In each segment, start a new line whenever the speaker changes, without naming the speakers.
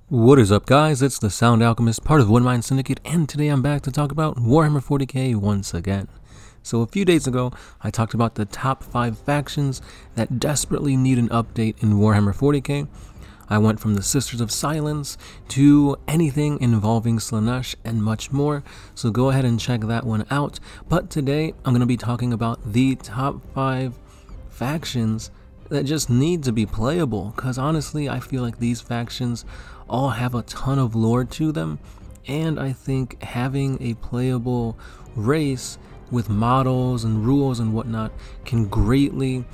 What is up, guys? It's the Sound Alchemist, part of One Mind Syndicate, and today I'm back to talk about Warhammer 40K once again. So a few days ago, I talked about the top 5 factions that desperately need an update in Warhammer 40K. I went from the Sisters of Silence to anything involving Slaanesh and much more, so go ahead and check that one out. But today, I'm going to be talking about the top 5 factions that just need to be playable, because honestly, I feel like these factions all have a ton of lore to them, and I think having a playable race with models and rules and whatnot can greatly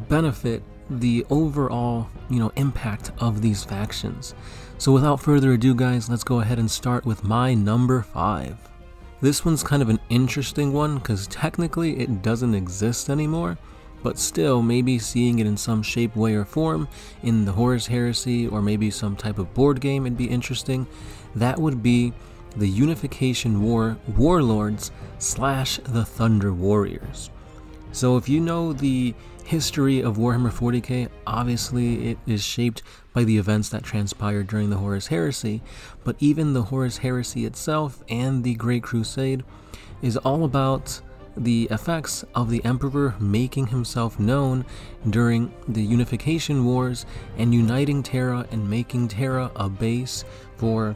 benefit the overall, impact of these factions. So without further ado, guys, let's go ahead and start with my number 5. This one's kind of an interesting one because technically it doesn't exist anymore, but still, maybe seeing it in some shape, way, or form in the Horus Heresy or maybe some type of board game would be interesting. That would be the Unification War Warlords / the Thunder Warriors. So if you know the history of Warhammer 40K, obviously it is shaped by the events that transpired during the Horus Heresy, but even the Horus Heresy itself and the Great Crusade is all about the effects of the Emperor making himself known during the Unification Wars and uniting Terra and making Terra a base for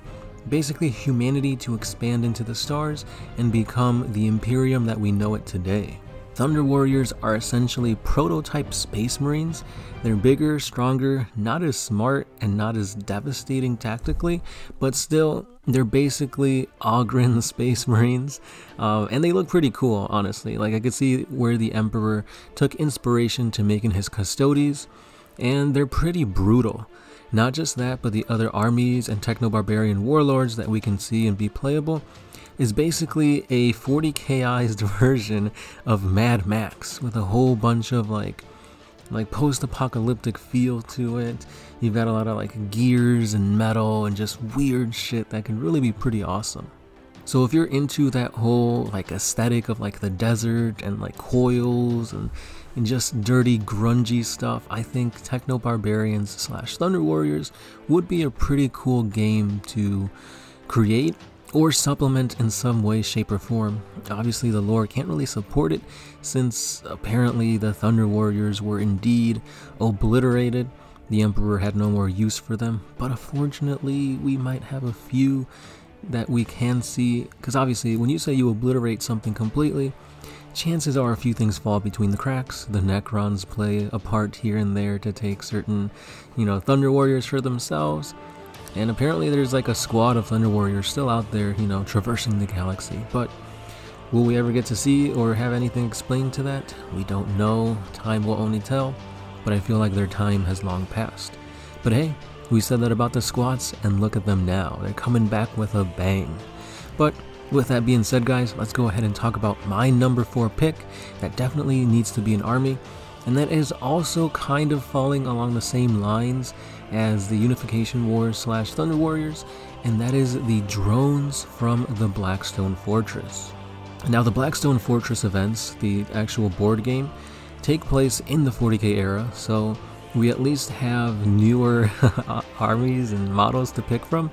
basically humanity to expand into the stars and become the Imperium that we know it today. Thunder Warriors are essentially prototype Space Marines. They're bigger, stronger, not as smart, and not as devastating tactically, but still, they're basically Ogryn Space Marines, and they look pretty cool, honestly. Like, I could see where the Emperor took inspiration to making his Custodes, and they're pretty brutal. Not just that, but the other armies and techno-barbarian warlords that we can see and be playable is basically a 40Kized version of Mad Max with a whole bunch of like post-apocalyptic feel to it. You've got a lot of like gears and metal and just weird shit that can really be pretty awesome. So if you're into that whole like aesthetic of like the desert and like coils and just dirty grungy stuff, I think Techno Barbarians / Thunder Warriors would be a pretty cool game to create or supplement in some way, shape, or form. Obviously the lore can't really support it since apparently the Thunder Warriors were indeed obliterated. The Emperor had no more use for them, but unfortunately we might have a few that we can see, because obviously when you say you obliterate something completely, chances are a few things fall between the cracks. The Necrons play a part here and there to take certain, Thunder Warriors for themselves. And apparently there's like a squad of Thunder Warriors still out there, traversing the galaxy. But will we ever get to see or have anything explained to that? We don't know. Time will only tell. But I feel like their time has long passed. But hey, we said that about the squads, and look at them now. They're coming back with a bang. But with that being said, guys, let's go ahead and talk about my number 4 pick that definitely needs to be an army. And that is also kind of falling along the same lines as the Unification Wars / Thunder Warriors, and that is the drones from the Blackstone Fortress. Now, the Blackstone Fortress events, the actual board game, take place in the 40K era, so we at least have newer armies and models to pick from,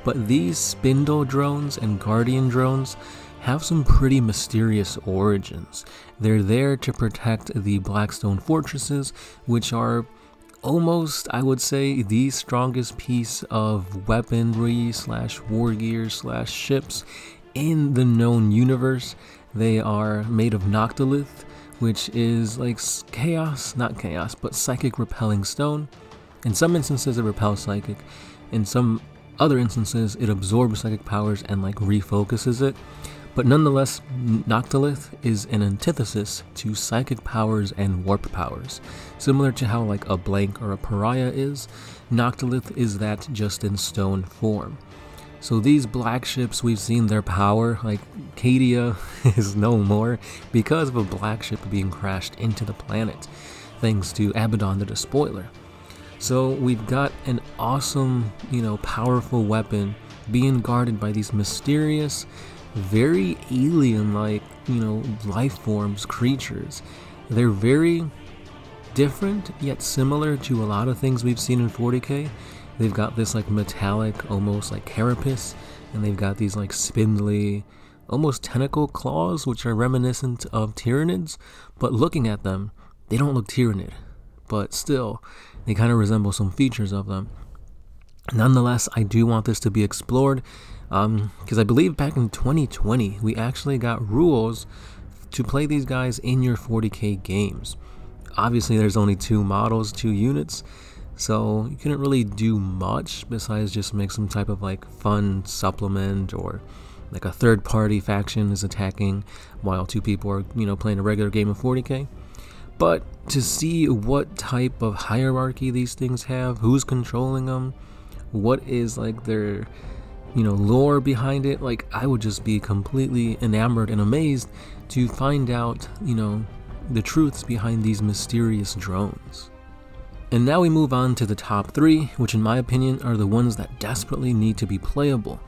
but these Spindle drones and Guardian drones have some pretty mysterious origins. They're there to protect the Blackstone Fortresses, which are almost, I would say, the strongest piece of weaponry / war gear / ships in the known universe. They are made of Noctilith, which is like not chaos, but psychic repelling stone. In some instances it repels psychic, in some other instances it absorbs psychic powers and like refocuses it. But nonetheless, Noctilith is an antithesis to psychic powers and warp powers. Similar to how like a blank or a pariah is, Noctilith is that just in stone form. So these black ships, we've seen their power, like Cadia is no more because of a black ship being crashed into the planet, thanks to Abaddon the Despoiler. So we've got an awesome, powerful weapon being guarded by these mysterious, very alien-like, life forms, creatures. They're very different yet similar to a lot of things we've seen in 40K, they've got this like metallic, almost like carapace, and they've got these like spindly, almost tentacle claws, which are reminiscent of Tyranids, but looking at them, they don't look Tyranid, but still, they kind of resemble some features of them. Nonetheless, I do want this to be explored, because I believe back in 2020, we actually got rules to play these guys in your 40k games. Obviously, there's only 2 models, 2 units, so you couldn't really do much besides just make some type of like fun supplement, or like a third party faction is attacking while 2 people are, playing a regular game of 40k. But to see what type of hierarchy these things have, who's controlling them, what is like their lore behind it, like I would just be completely enamored and amazed to find out the truths behind these mysterious drones. And now we move on to the top 3, which in my opinion are the ones that desperately need to be playable.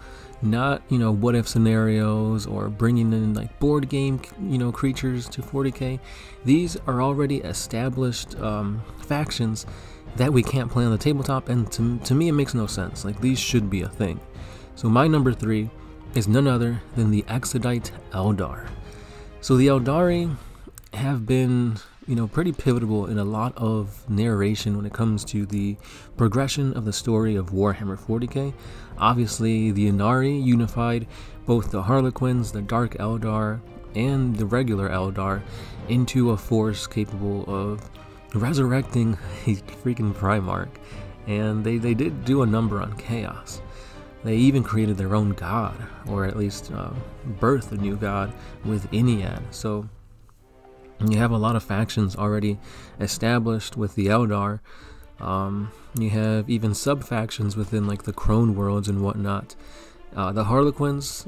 Not, what if scenarios or bringing in like board game, creatures to 40k. These are already established factions that we can't play on the tabletop, and to me it makes no sense. Like, these should be a thing. So my number 3 is none other than the Exodite Eldar. So the Eldari have been pretty pivotal in a lot of narration when it comes to the progression of the story of Warhammer 40k. Obviously, the Inari unified both the Harlequins, the Dark Eldar, and the regular Eldar into a force capable of resurrecting a freaking Primarch, and they did do a number on Chaos. They even created their own god, or at least birthed a new god with Iniad. So you have a lot of factions already established with the Eldar. You have even sub-factions within like the Crone worlds and whatnot. The Harlequins,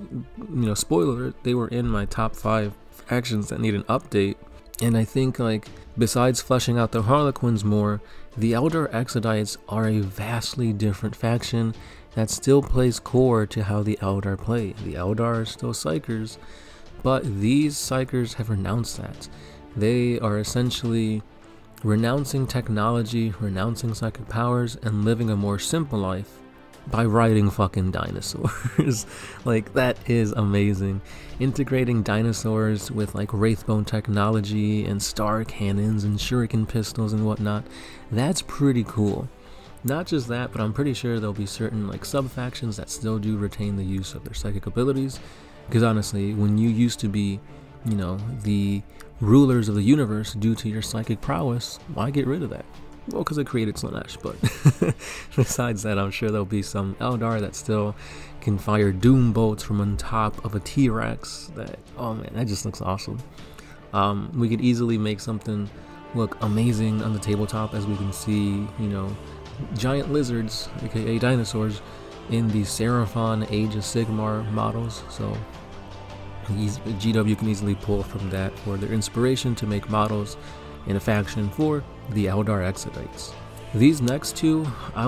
spoiler, they were in my top 5 factions that need an update. And I think, like, besides fleshing out the Harlequins more, the Eldar Exodites are a vastly different faction that still plays core to how the Eldar play. The Eldar are still Psykers, but these Psykers have renounced that. They are essentially renouncing technology, renouncing psychic powers, and living a more simple life by riding fucking dinosaurs. Like, that is amazing. Integrating dinosaurs with like Wraithbone technology and star cannons and shuriken pistols and whatnot, that's pretty cool. Not just that, but I'm pretty sure there'll be certain like sub-factions that still do retain the use of their psychic abilities, because honestly, when you used to be, the rulers of the universe due to your psychic prowess, why get rid of that? Well, because it created Slanesh, but besides that, I'm sure there'll be some Eldar that still can fire doom bolts from on top of a T-Rex. That, oh man, that just looks awesome. We could easily make something look amazing on the tabletop, as we can see, giant lizards, aka dinosaurs, in the Seraphon Age of Sigmar models. So GW can easily pull from that for their inspiration to make models in a faction for the Eldar Exodites. These next 2, I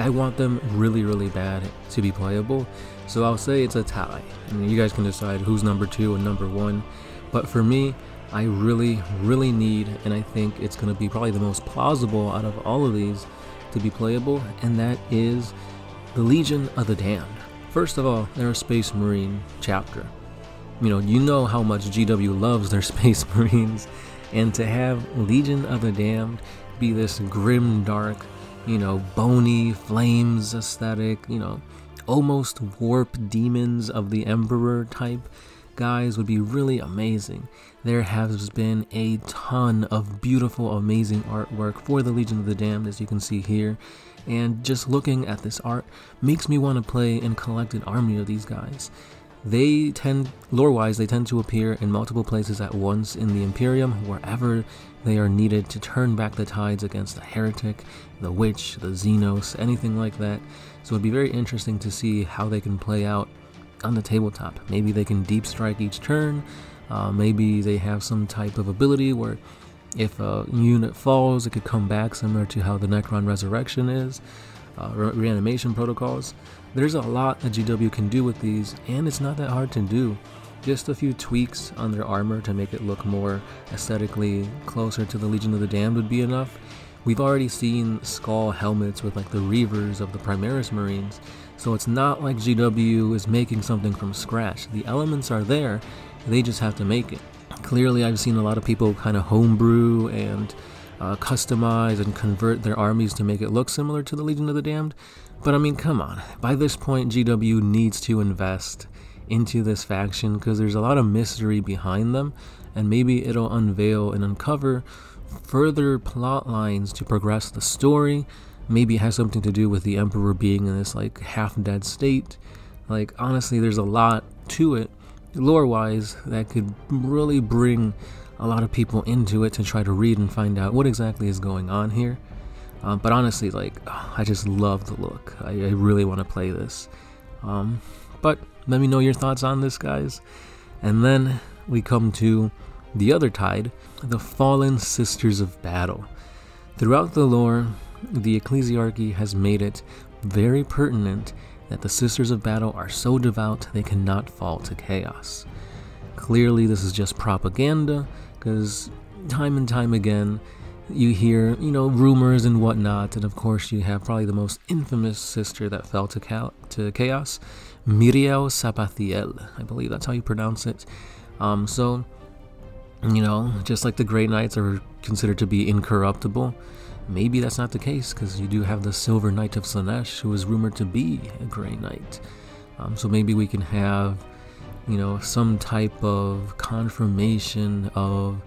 want them really, really bad to be playable, so I'll say it's a tie. I mean, you guys can decide who's number 2 and number 1, but for me, I really, really need, and I think it's going to be probably the most plausible out of all of these to be playable, and that is the Legion of the Damned. First of all, they're a Space Marine chapter. You know how much GW loves their Space Marines, and to have Legion of the Damned be this grim, dark, bony flames aesthetic, almost warp demons of the Emperor type guys would be really amazing. There has been a ton of beautiful, amazing artwork for the Legion of the Damned, as you can see here, and just looking at this art makes me want to play and collect an army of these guys. They tend, lore-wise, they tend to appear in multiple places at once in the Imperium, wherever they are needed to turn back the tides against the Heretic, the Witch, the Xenos, anything like that. So it'd be very interesting to see how they can play out on the tabletop. Maybe they can deep strike each turn, maybe they have some type of ability where if a unit falls, it could come back, similar to how the Necron Resurrection is. Reanimation protocols. There's a lot that GW can do with these, and it's not that hard to do. Just a few tweaks on their armor to make it look more aesthetically closer to the Legion of the Damned would be enough. we've already seen skull helmets with like the Reavers of the Primaris Marines, so it's not like GW is making something from scratch. The elements are there, they just have to make it. Clearly I've seen a lot of people kind of homebrew and customize and convert their armies to make it look similar to the Legion of the Damned, but I mean, come on, by this point GW needs to invest into this faction because there's a lot of mystery behind them, and maybe it'll unveil and uncover further plot lines to progress the story. Maybe it has something to do with the Emperor being in this like half-dead state. Like, honestly, there's a lot to it lore-wise that could really bring a lot of people into it to try to read and find out what exactly is going on here. But honestly, like, I just love the look. I really want to play this. But let me know your thoughts on this, guys. And then we come to the other tide, the Fallen Sisters of Battle. Throughout the lore, the Ecclesiarchy has made it very pertinent that the Sisters of Battle are so devout they cannot fall to chaos. Clearly this is just propaganda, because time and time again you hear, you know, rumors and whatnot, and of course you have probably the most infamous sister that fell to chaos, Miriel Sabatiel. I believe that's how you pronounce it. So, you know, just like the Grey Knights are considered to be incorruptible, maybe that's not the case, because you do have the Silver Knight of Slaanesh, who is rumored to be a Grey Knight. So maybe we can have, you know, some type of confirmation of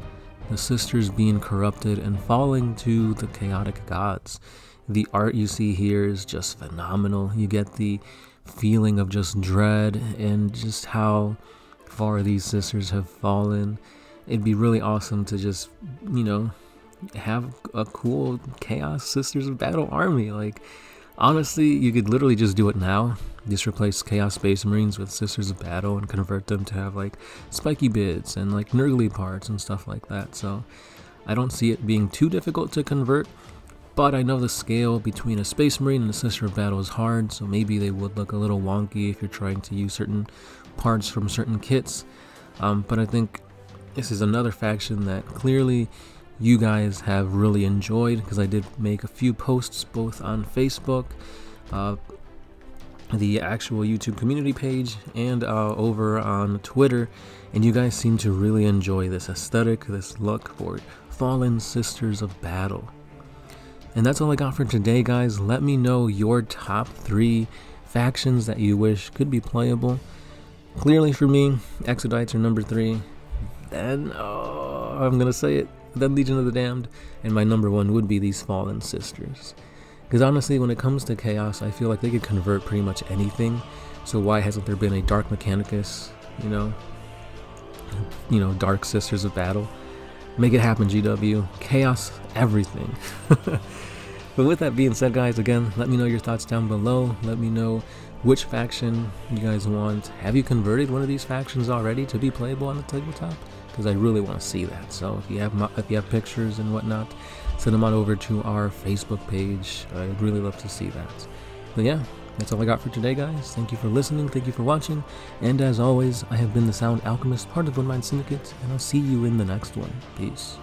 the sisters being corrupted and falling to the chaotic gods. The art you see here is just phenomenal. You get the feeling of just dread and just how far these sisters have fallen. It'd be really awesome to just, you know, have a cool Chaos Sisters of Battle army. Like, honestly, you could literally just do it now. Just replace Chaos Space Marines with Sisters of Battle and convert them to have like spiky bits and like nurgly parts and stuff like that. So I don't see it being too difficult to convert, but I know the scale between a Space Marine and a Sister of Battle is hard, so maybe they would look a little wonky if you're trying to use certain parts from certain kits. But I think this is another faction that clearly you guys have really enjoyed, because I did make a few posts both on Facebook, the actual YouTube community page, and over on Twitter, and you guys seem to really enjoy this aesthetic, this look for Fallen Sisters of Battle. And that's all I got for today, guys. Let me know your top 3 factions that you wish could be playable. Clearly for me, Exodites are number 3, then I'm gonna say it, then Legion of the Damned, and my number 1 would be these Fallen Sisters. Because honestly, when it comes to Chaos, I feel like they could convert pretty much anything. So why hasn't there been a Dark Mechanicus, you know, Dark Sisters of Battle? Make it happen, GW. Chaos, everything. But with that being said, guys, again, let me know your thoughts down below. Let me know which faction you guys want. Have you converted one of these factions already to be playable on the tabletop? Because I really want to see that. So if you have pictures and whatnot, send them on over to our Facebook page. I'd really love to see that. But yeah, that's all I got for today, guys. Thank you for listening. Thank you for watching. And as always, I have been the Sound Alchemist, part of One Mind Syndicate, and I'll see you in the next one. Peace.